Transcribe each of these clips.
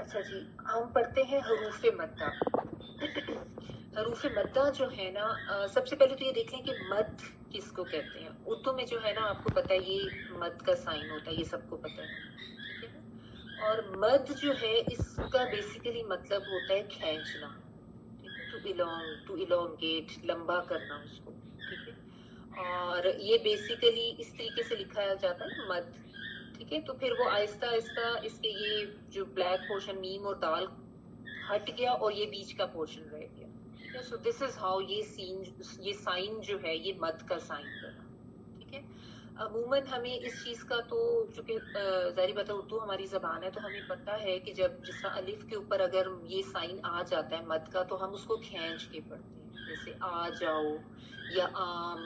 اچھا جی، ہم پڑھتے ہیں حروف مدہ. حروف مدہ جو ہے نا، سب سے پہلے تو یہ دیکھ لیں کہ مد کس کو کہتے ہیں. اردو میں جو ہے نا، آپ کو پتا ہے یہ مد کا سائن ہوتا ہے، یہ سب کو پتا ہے. ٹھیک ہے نا. اور مد جو ہے اس کا بیسیکلی مطلب ہوتا ہے کھینچنا. ٹو elongate، لمبا کرنا اس کو. ٹھیک ہے. اور یہ بیسیکلی اس طریقے سے لکھا جاتا ہے مد. ٹھیک ہے. تو پھر وہ آہستہ آہستہ اس کے یہ جو بلیک پورشن میم اور دال ہٹ گیا اور یہ بیچ کا پورشن رہ گیا. ٹھیک ہے. سو دس از ہاؤ یہ سائن جو ہے یہ مد کا سائن بنا. ٹھیک ہے. عموماً ہمیں اس چیز کا تو چونکہ ظاہری بات ہے اردو ہماری زبان ہے تو ہمیں پتہ ہے کہ جب جس طرح الف کے اوپر اگر یہ سائن آ جاتا ہے مد کا تو ہم اس کو کھینچ کے پڑھتے ہیں، جیسے آ جاؤ یا آم.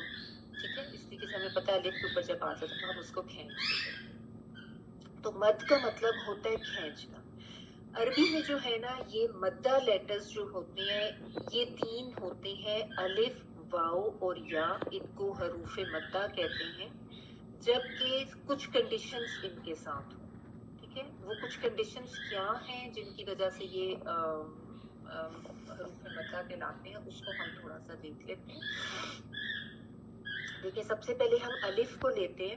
ٹھیک ہے. اس طریقے سے ہمیں پتہ ہے الف کے اوپر جب آ جاتا ہے تو ہم اس کو کھینچ کے پڑھتے ہیں. تو مد کا مطلب ہوتا ہے کھینچنا. عربی میں جو ہے نا یہ مدہ لیٹرز جو ہوتے ہیں یہ 3 ہوتے ہیں، الف، واو اور یا. ان کو حروف مدہ کہتے ہیں، جبکہ کچھ کنڈیشنز ان کے ساتھ ہوں. ٹھیک ہے. وہ کچھ کنڈیشنز کیا ہیں جن کی وجہ سے یہ حروف مدہ کہلاتے ہیں، اس کو ہم تھوڑا سا دیکھ لیتے ہیں. دیکھیں، سب سے پہلے ہم الف کو لیتے ہیں.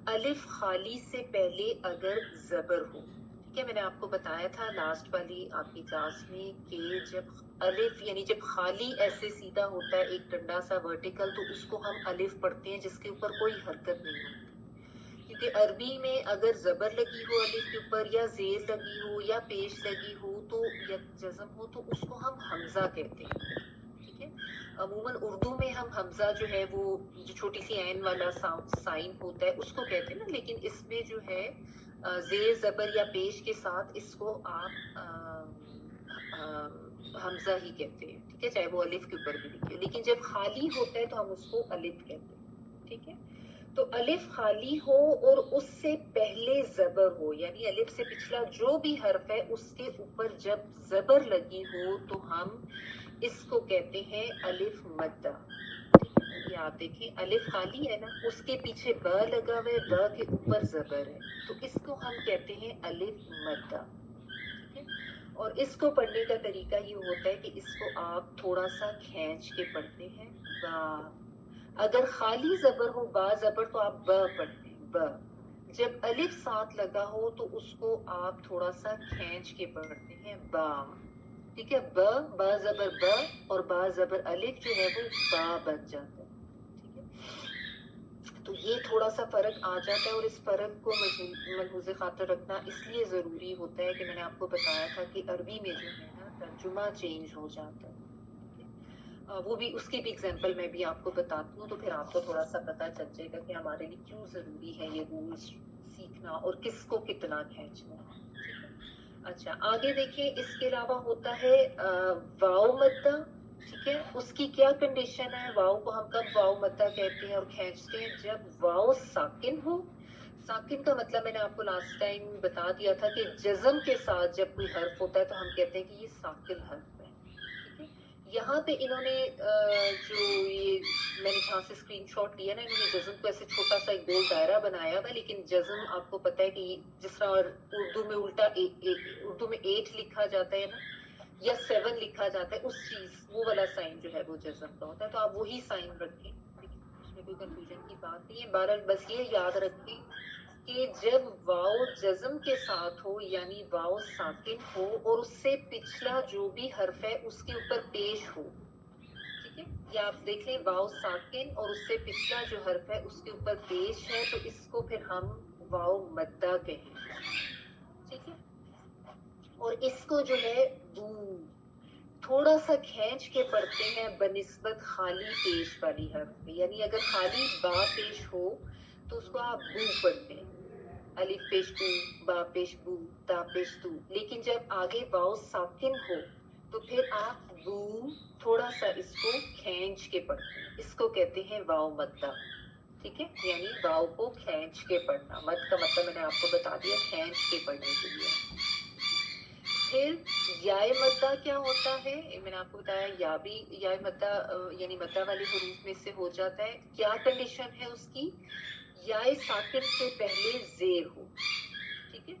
الف خالی سے پہلے اگر زبر ہو. ٹھیک ہے. میں نے آپ کو بتایا تھا لاسٹ والی آپ کی کلاس میں کہ جب الف یعنی جب خالی ایسے سیدھا ہوتا ہے ایک ڈنڈا سا ورٹیکل تو اس کو ہم الف پڑھتے ہیں جس کے اوپر کوئی حرکت نہیں ہوتی. کیونکہ عربی میں اگر زبر لگی ہو الف کے اوپر یا زیر لگی ہو یا پیش لگی ہو تو یا جزم ہو تو اس کو ہم حمزہ کہتے ہیں. ٹھیک ہے. عموماً اردو میں ہم حمزہ جو ہے وہ جو چھوٹی سی عین والا سائن ہوتا ہے اس کو کہتے ہیں نا، لیکن اس میں جو ہے زیر زبر یا پیش کے ساتھ اس کو آپ حمزہ ہی کہتے ہیں. ٹھیک ہے. چاہے وہ الف کے اوپر بھی لکھے، لیکن جب خالی ہوتا ہے تو ہم اس کو الف کہتے ہیں. ٹھیک ہے. تو الف خالی ہو اور اس سے پہلے زبر ہو، یعنی الف سے پچھلا جو بھی حرف ہے اس کے اوپر جب زبر لگی ہو تو ہم اس کو کہتے ہیں الف مدہ. ٹھیک ہے. یہ آپ دیکھیں الف خالی ہے نا، اس کے پیچھے ب لگا ہوا ہے، ب کے اوپر زبر ہے تو اس کو ہم کہتے ہیں الف مدہ. ٹھیک ہے. اور اس کو پڑھنے کا طریقہ یہ ہوتا ہے کہ اس کو آپ تھوڑا سا کھینچ کے پڑھتے ہیں. با. اگر خالی زبر ہو با زبر تو آپ ب پڑھتے ہیں ب. جب الف ساتھ لگا ہو تو اس کو آپ تھوڑا سا کھینچ کے پڑھتے ہیں با. ٹھیک ہے. ب با زبر ب اور با زبر الف جو ہے وہ با بن جاتا ہے. ٹھیک ہے. تو یہ تھوڑا سا فرق آ جاتا ہے اور اس فرق کو ملحوظ خاطر رکھنا اس لیے ضروری ہوتا ہے کہ میں نے آپ کو بتایا تھا کہ عربی میں جو ہے نا ترجمہ چینج ہو جاتا ہے. وہ بھی اس کی بھی اگزامپل میں بھی آپ کو بتاتی ہوں تو پھر آپ کو تھوڑا سا پتہ چل جائے گا کہ ہمارے لیے کیوں ضروری ہے یہ رولز سیکھنا اور کس کو کتنا کھینچنا. ٹھیک ہے. اچھا آگے دیکھیں، اس کے علاوہ ہوتا ہے واو مدہ. ٹھیک ہے. اس کی کیا کنڈیشن ہے؟ واو کو ہم کب واو مدہ کہتے ہیں اور کھینچتے ہیں؟ جب واو ساکن ہو. ساکن کا مطلب میں نے آپ کو لاسٹ ٹائم بتا دیا تھا کہ جزم کے ساتھ جب کوئی حرف ہوتا ہے تو ہم کہتے ہیں کہ یہ ساکن حرف ہے. ٹھیک ہے. یہاں پہ انہوں نے جو یہ میں نے جہاں سے اسکرین شاٹ لیا نا، انہوں نے جزم کو ایسے چھوٹا سا ایک گول دائرہ بنایا ہوا، لیکن جزم آپ کو پتا ہے کہ جس طرح اردو میں الٹا اردو میں 8 لکھا جاتا ہے نا یا 7 لکھا جاتا ہے، اس چیز وہ والا سائن جو ہے وہ جزم کا ہوتا ہے. تو آپ وہی سائن رکھیں، اس میں کوئی کنفیوژن کی بات نہیں ہے. بہرحال بس یہ یاد رکھیں کہ جب واو جزم کے ساتھ ہو یعنی واو ساکن ہو اور اس سے پچھلا جو بھی حرف ہے اس کے اوپر پیش ہو. ٹھیک ہے. یا آپ دیکھ لیں واو ساکن اور اس سے پچھلا جو حرف ہے اس کے اوپر پیش ہے تو اس کو پھر ہم واو مدہ کہیں گے. ٹھیک ہے. اور اس کو جو ہے بو تھوڑا سا کھینچ کے پڑھتے ہیں بنسبت خالی پیش والی حرف میں. یعنی اگر خالی با پیش ہو تو اس کو آپ بو پڑھتے ہیں، الف پیش بو، با پیش بو، تا پیش تو. لیکن جب آگے واو ساکن ہو تو پھر آپ بو تھوڑا سا اس کو کھینچ کے پڑھتے ہیں. اس کو کہتے ہیں واو مدہ. ٹھیک ہے. یعنی واو کو کھینچ کے پڑھنا. مد کا مطلب میں نے آپ کو بتا دیا کھینچ کے پڑھنے کے لیے. پھر یائے مدہ کیا ہوتا ہے؟ میں نے آپ کو بتایا یا بھی یائے مدہ یعنی مدہ والے حروف میں سے ہو جاتا ہے. کیا کنڈیشن ہے اس کی؟ یائے ساکن سے پہلے زیر ہو. ٹھیک ہے.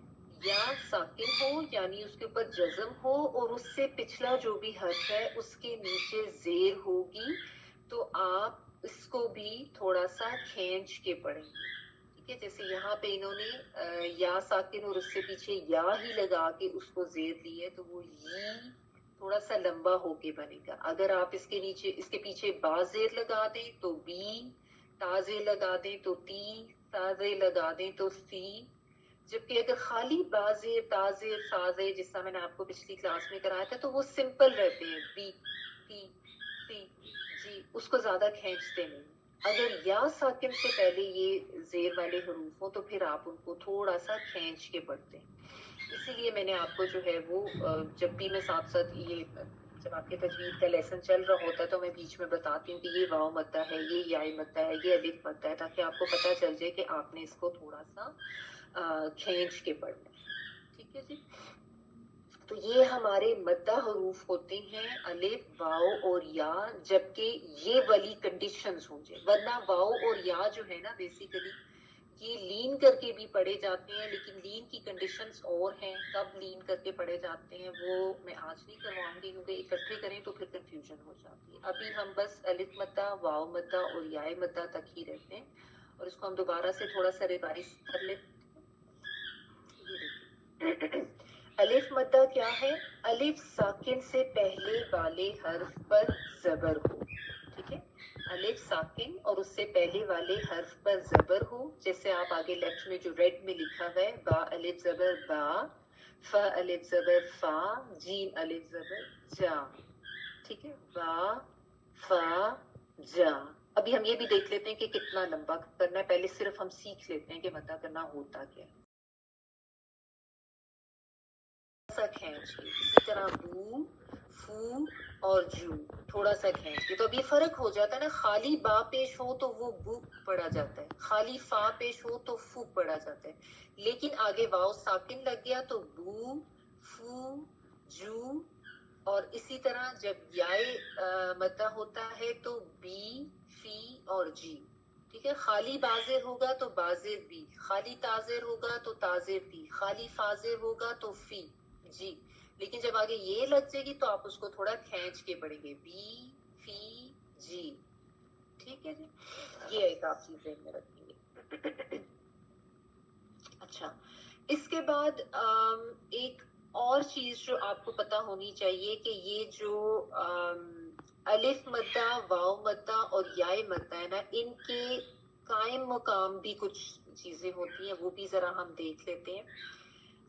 या साकिन हो यानी उसके ऊपर जज्म हो और उससे पिछला जो भी हर्फ है उसके नीचे जेर होगी, तो आप इसको भी थोड़ा सा खींच के पढ़ेंगे। ठीक है, जैसे यहाँ पे इन्होंने या साकिन और उससे पीछे या ही लगा के उसको जेर ली है, तो वो ये थोड़ा सा लंबा होके बनेगा। अगर आप इसके नीचे इसके पीछे बा जेर लगा दें तो बी, ताजे लगा दें तो ती, ताजे लगा दें तो सी। जबकि अगर खाली बाजेर ताजेर साजेर, जिस तरह मैंने आपको पिछली क्लास में कराया था, तो वो सिंपल रहते हैं, बी टी सी जी, उसको ज्यादा खींचते नहीं। अगर या साकिन से पहले ये जेर वाले हरूफ हो तो फिर आप उनको थोड़ा सा खींच के पढ़ते हैं। इसीलिए मैंने आपको जो है वो जब भी मैं साथ साथ ये जब आपके तजवीद का लेसन चल रहा होता है तो मैं बीच में बताती हूँ कि ये वाव मद्दा है, ये याई मद्दा है, ये अलिफ मद्दा है, ताकि आपको पता चल जाए कि आपने इसको थोड़ा सा खींच के पढ़ना है। ठीक है जी। तो ये हमारे मद्दा हरूफ होते हैं, अलिफ वाव और या, जबकि ये वाली कंडीशंस हो जाए। वरना वाव और या जो है ना बेसिकली ये लीन करके भी पढ़े जाते हैं, लेकिन लीन की कंडीशंस और हैं। कब लीन करके पढ़े जाते हैं वो मैं आज नहीं करवाऊंगी, क्योंकि इकट्ठे करें तो फिर कंफ्यूजन हो जाती है। अभी हम बस अलिफ मद्दा, वाव मद्दा और याए मद्दा तक ही रहते हैं, और इसको हम दोबारा से थोड़ा सा रिवाइज कर लेते हैं। अलिफ मद्दा क्या है? अलिफ साकिन से पहले वाले हर्फ पर जबर हो। ठीक है, अलिफ साकिन और उससे पहले वाले हर्फ पर जबर हो। जैसे आप आगे लेफ्ट में जो रेड में लिखा हुआ है, बा अलिफ जबर बा, फ अलिफ जबर फा, जीम अलिफ जबर जा। ठीक है, बा फा जा। अभी हम ये भी देख लेते हैं कि कितना लंबा करना है। पहले सिर्फ हम सीख लेते हैं कि मद्दा करना होता क्या है। सा खींच के, इसी तरह बू, फू और जू, थोड़ा सा खींच के। तो अब ये फर्क हो जाता है ना, खाली बा पेश हो तो वो बू पढ़ा जाता है, खाली फा पेश हो तो फू पढ़ा जाता है, लेकिन आगे वाव साकिन लग गया तो बू, फू, जू। और इसी तरह जब याए मद्दा होता है तो बी, फी और जी। ठीक है, खाली बाजेर होगा तो बाजेर बी, खाली ताजेर होगा तो ताजेर ती, खाली फाजेर होगा तो फी जी। लेकिन जब आगे ये लग जाएगी तो आप उसको थोड़ा खींच के पढ़ेंगे, बी फी जी। ठीक है जी, ये एक आप चीज ध्यान में रखेंगे। अच्छा, इसके बाद एक और चीज जो आपको पता होनी चाहिए कि ये जो अलिफ मद्दा, वाव मद्दा और याए मद्दा है ना, इनके कायम मकाम भी कुछ चीजें होती हैं, वो भी जरा हम देख लेते हैं।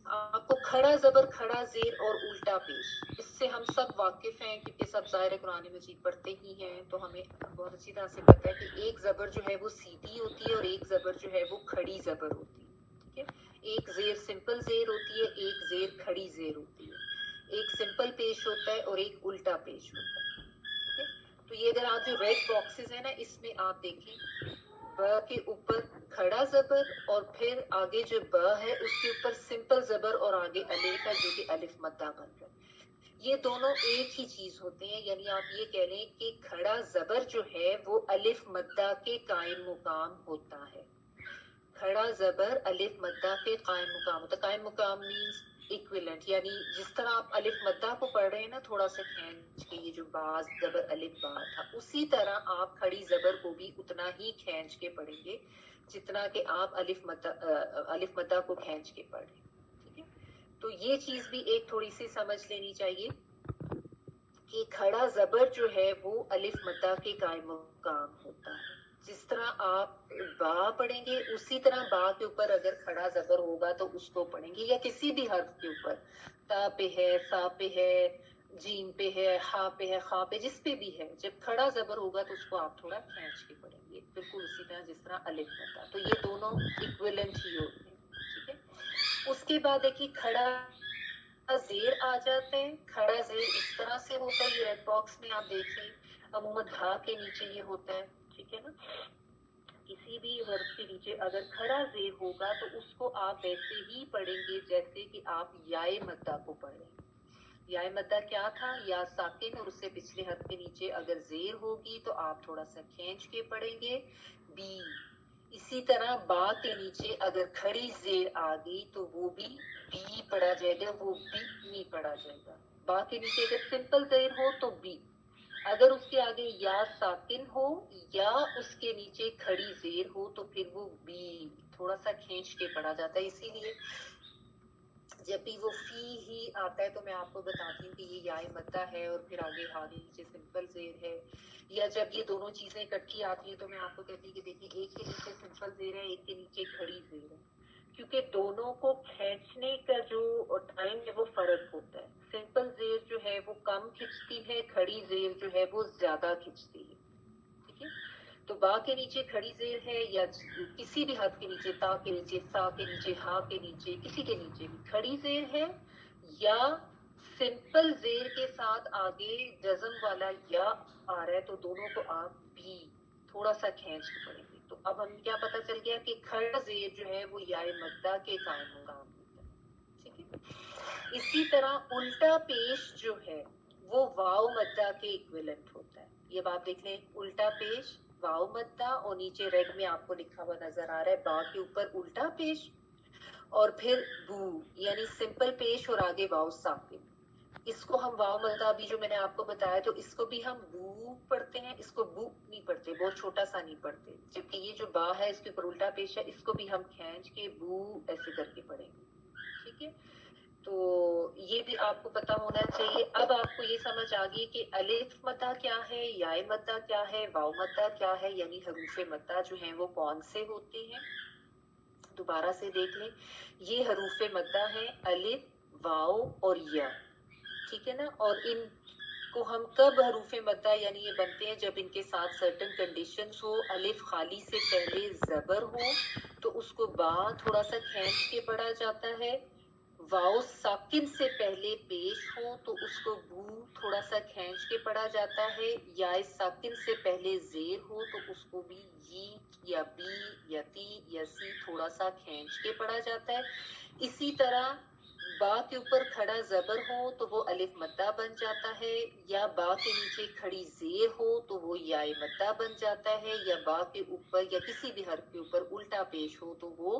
आपको खड़ा जबर, खड़ा जेर और उल्टा पेश, इससे हम सब वाकिफ हैं, क्योंकि सब ज़ाहिर कुरान मजीद पढ़ते ही हैं, तो हमें बहुत अच्छी तरह से पता है कि एक जबर जो है वो सीधी होती है और एक जबर जो है वो खड़ी जबर होती है। ठीक है, एक जेर सिंपल जेर होती है, एक जेर खड़ी जेर होती है, एक सिंपल पेश होता है और एक उल्टा पेश होता है। ठीक है, तो ये अगर आप जो रेड बॉक्सेस है ना, इसमें आप देखें, ब के ऊपर खड़ा जबर और फिर आगे जो ब है उसके ऊपर सिंपल जबर और आगे अलिफ है जो कि अलिफ मद्दा बन रहा है। ये दोनों एक ही चीज होते हैं, यानी आप ये कह लें कि खड़ा जबर जो है वो अलिफ मद्दा के कायम मुकाम होता है। खड़ा जबर अलिफ मद्दा के कायम मुकाम होता है। कायम मुकाम मीन्स इक्विवेलेंट, यानी जिस तरह आप अलिफ मद्दा को पढ़ रहे हैं ना थोड़ा सा खींच के, ये जो बाज जबर अलिफ बा था, उसी तरह आप खड़ी जबर को भी उतना ही खींच के पढ़ेंगे जितना कि आप अलिफ मद्दा को खींच के पढ़ रहे हैं। ठीक है, तो ये चीज भी एक थोड़ी सी समझ लेनी चाहिए कि खड़ा जबर जो है वो अलिफ मद्दा के कायम मुकाम होता है। जिस तरह आप बा पढ़ेंगे उसी तरह बा के ऊपर अगर खड़ा जबर होगा तो उसको पढ़ेंगे, या किसी भी हर्फ के ऊपर, ता पे है, सा पे है, जीम पे है, हा पे है, खा पे, जिस पे भी है, जब खड़ा जबर होगा तो उसको आप थोड़ा खींच के पढ़ेंगे, बिल्कुल उसी तरह जिस तरह अलिफ मद्दा। तो ये दोनों इक्विवेलेंट ही होते हैं। ठीक है, उसके बाद देखिए खड़ा जेर आ जाते हैं। खड़ा जेर इस तरह से होता है, ये रेड बॉक्स में आप देखें, अमूमन हा के नीचे ये होता है। ठीक है ना, किसी भी हर्फ के नीचे अगर खड़ा जेर होगा तो उसको आप वैसे ही पढ़ेंगे जैसे कि आप याए मद्दा को पढ़ें। याए मद्दा क्या था? या साकिन और उससे पिछले हर्फ के नीचे अगर जेर होगी तो आप थोड़ा सा खींच के पढ़ेंगे, बी। इसी तरह बा के नीचे अगर खड़ी जेर आ गई तो वो भी बी पढ़ा जाएगा, वो भी नहीं पढ़ा जाएगा। बा के नीचे अगर सिंपल जेर हो तो बी, अगर उसके आगे या साकिन हो या उसके नीचे खड़ी जेर हो तो फिर वो बी थोड़ा सा खींच के पढ़ा जाता है। इसीलिए जब भी वो फी ही आता है तो मैं आपको बताती हूँ कि ये याए मद्दा है और फिर आगे हा नीचे सिंपल जेर है। या जब ये दोनों चीजें इकट्ठी आती है तो मैं आपको कहती हूँ कि देखिए एक के नीचे सिंपल जेर है, एक के नीचे खड़ी जेर है, क्योंकि दोनों को खींचने का जो टाइम है वो फर्क होता है। सिंपल जेर जो है वो कम खिंचती है, खड़ी जेर जो है वो ज्यादा खिंचती है। ठीक है, तो बा के नीचे खड़ी जेर है या किसी भी हद के नीचे, ता के नीचे, सा के नीचे, हा के नीचे, किसी के नीचे भी खड़ी जेर है या सिंपल जेर के साथ आगे जज्म वाला या आ रहा है तो दोनों को आप भी थोड़ा सा खींच के पढ़ेंगे। तो अब हमें क्या पता चल गया कि खड़ा जेर जो है वो याए मद्दा के कायम मुकाम होता है। ठीक है, इसी तरह उल्टा पेश जो है वो वाव मद्दा के इक्विवेलेंट होता है। ये बात देख लें, उल्टा पेश वाव मद्दा और नीचे रेड में आपको लिखा हुआ नजर आ रहा है बा के ऊपर उल्टा पेश और फिर बू यानी सिंपल पेश और आगे वाव साकिन। इसको हम वाव मद्दा अभी जो मैंने आपको बताया तो इसको भी हम बू पढ़ते हैं, इसको बू नहीं पढ़ते, बहुत छोटा सा नहीं पढ़ते। जबकि ये जो बा है इसके ऊपर उल्टा पेश है, इसको भी हम खींच के बू ऐसे करके पढ़ेंगे। ठीक है, तो ये भी आपको पता होना चाहिए। अब आपको ये समझ आ गई कि अलिफ मद्दा क्या है, याए मद्दा क्या है, वाव मद्दा क्या है, यानी हरूफे मद्दा जो हैं वो कौन से होते हैं। दोबारा से देख लें, ये हरूफे मद्दा है अलिफ, वाव और या। ठीक है ना, और इनको हम कब हरूफे मद्दा यानी ये बनते हैं जब इनके साथ सर्टेन कंडीशंस हो। अलिफ खाली से पहले जबर हो तो उसको बा थोड़ा सा खींच के पढ़ा जाता है, वाव साकिन से पहले पेश हो तो उसको बू थोड़ा सा खींच के पढ़ा जाता है, या साकिन से पहले जेर हो तो उसको भी यी या बी या ती या सी थोड़ा सा खींच के पढ़ा जाता है। इसी तरह बा के ऊपर खड़ा जबर हो तो वो अलिफ मद्दा बन जाता है, या बा के नीचे खड़ी जेर हो तो वो याए मद्दा बन जाता है, या बा के ऊपर या किसी भी हर्फ के ऊपर उल्टा पेश हो तो वो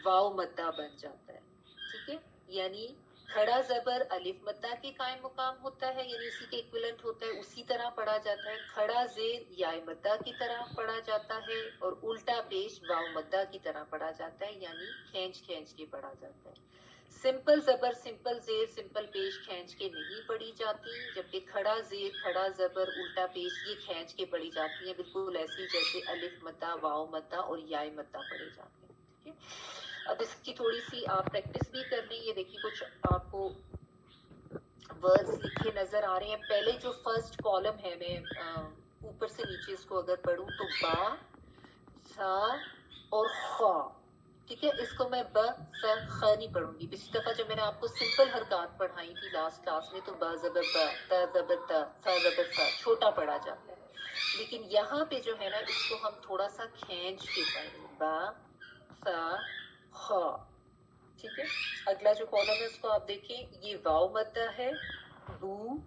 वाव मद्दा बन जाता है। ठीक है, यानी खड़ा जबर अलिफ मद्दा के कायम मुकाम होता है, यानी इसी के इक्विवेलेंट होता है, उसी तरह पढ़ा जाता है। खड़ा जेर याए मद्दा की तरह पढ़ा जाता है और उल्टा पेश वाव मद्दा की तरह पढ़ा जाता है, यानी खींच खींच के पढ़ा जाता है। सिंपल जबर, सिंपल जेर, सिंपल पेश खींच के नहीं पढ़ी जाती, जबकि खड़ा जेर, खड़ा जबर, उल्टा पेश ये खींच के पढ़ी जाती है, बिल्कुल ऐसी जैसे अलिफ मद्दा, वाव मद्दा और याए मद्दा पढ़े जाते हैं। ठीक है, अब इसकी थोड़ी सी आप प्रैक्टिस भी कर लें। ये देखिए कुछ आपको वर्ड्स लिखे नजर आ रहे हैं। पहले जो फर्स्ट कॉलम है, मैं ऊपर से नीचे इसको अगर पढ़ूं तो बा, सा और खा। ठीक है, इसको मैं ब स ख नहीं पढ़ूंगी। पिछली दफा जब मैंने आपको सिंपल हरकत पढ़ाई थी लास्ट क्लास में तो ब जबर ब, त जबर त, स जबर स छोटा पढ़ा जाता है, लेकिन यहाँ पे जो है ना इसको हम थोड़ा सा खींच के पढ़ेंगे, ब स ख। ठीक है, अगला जो कॉलम है उसको आप देखें, ये वाव मद्दा है, बू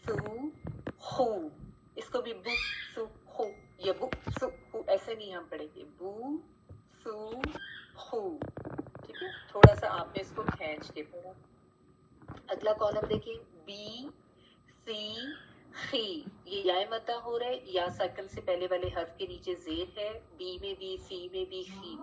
सू हु। इसको भी बू सू हु या बू सू हु ऐसे नहीं हम पढ़ेंगे, बू सू हु। ठीक है, थोड़ा सा आपने इसको खींच के पढ़ा। अगला कॉलम देखिए, बी सी खी। ये याए मद्दा हो रहा है, या साकिन से पहले वाले हर्फ के नीचे जेर है, बी में भी, सी में भी, खी